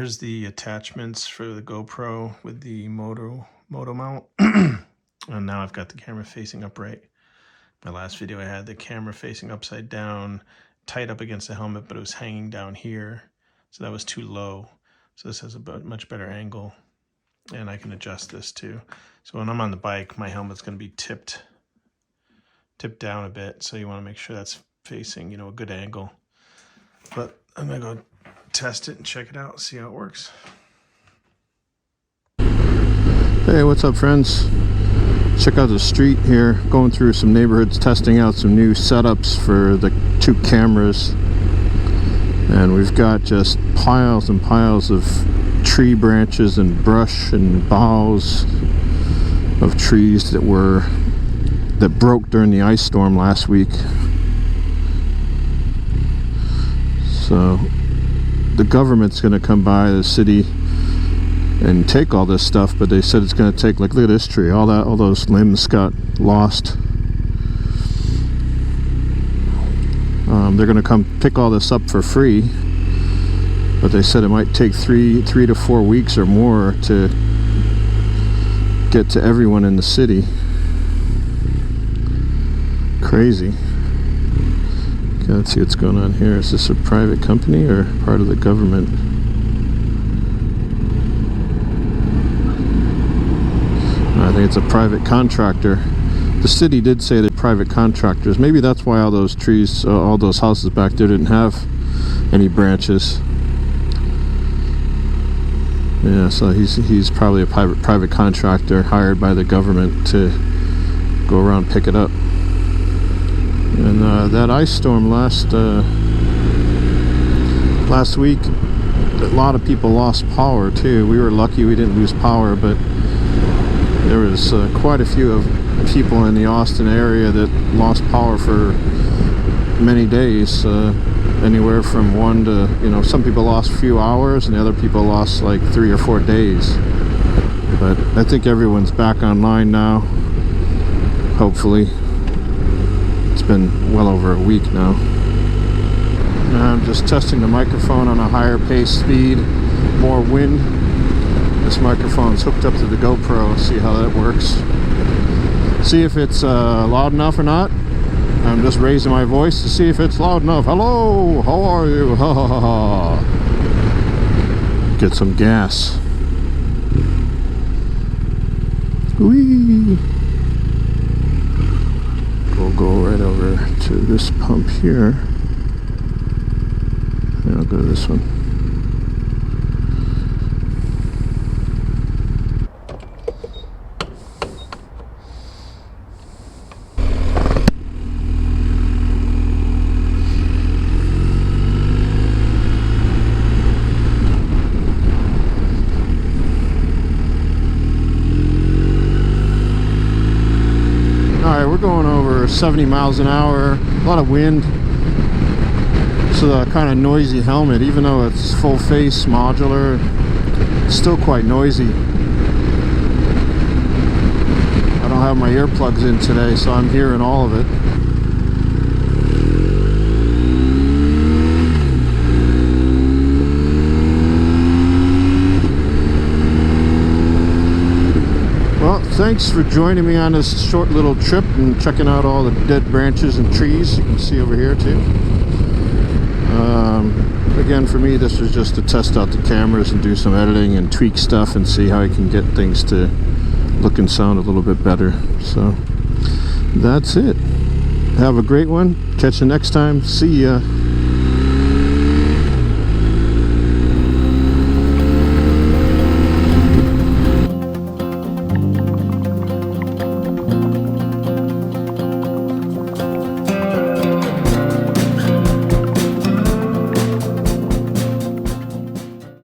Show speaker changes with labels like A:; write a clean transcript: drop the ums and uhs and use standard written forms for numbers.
A: here's the attachments for the GoPro with the Motomount. And now I've got the camera facing upright. My last video I had the camera facing upside down, tight up against the helmet, but it was hanging down here. So that was too low. So this has a much better angle. And I can adjust this too. So when I'm on the bike, my helmet's going to be tipped down a bit. So you want to make sure that's facing, a good angle. But I'm going to go test it and check it out, see how it works.
B: Hey, what's up, friends? Check out the street here, going through some neighborhoods, testing out some new setups for the two cameras. And we've got just piles and piles of tree branches and brush and boughs of trees that broke during the ice storm last week. So the government's going to come by the city and take all this stuff, but they said it's going to take, like, look at this tree, all those limbs got lost. They're going to come pick all this up for free, but they said it might take three to 4 weeks or more to get to everyone in the city. Crazy. Okay, let's see what's going on here. Is this a private company or part of the government? I think it's a private contractor. The city did say they're private contractors. Maybe that's why all those trees, all those houses back there didn't have any branches. Yeah, so he's probably a private contractor hired by the government to go around and pick it up. And that ice storm last week, a lot of people lost power too. We were lucky we didn't lose power, but there was quite a few of people in the Austin area that lost power for many days, anywhere from 1 to, some people lost a few hours and the other people lost like 3 or 4 days. But I think everyone's back online now, hopefully. It's been well over a week now. Now I'm just testing the microphone on a higher pace speed, more wind. This microphone's hooked up to the GoPro. See how that works. See if it's loud enough or not. I'm just raising my voice to see if it's loud enough. Hello, how are you? Ha ha ha ha. Get some gas. Whee! We'll go right over to this pump here. And I'll go to this one. We're going over 70 miles an hour, a lot of wind. So the kind of noisy helmet, even though it's full face modular, it's still quite noisy. I don't have my earplugs in today, so I'm hearing all of it. Thanks for joining me on this short little trip and checking out all the dead branches and trees you can see over here too. Again, for me, this was just to test out the cameras and do some editing and tweak stuff and see how I can get things to look and sound a little bit better. So that's it. Have a great one. Catch you next time. See ya.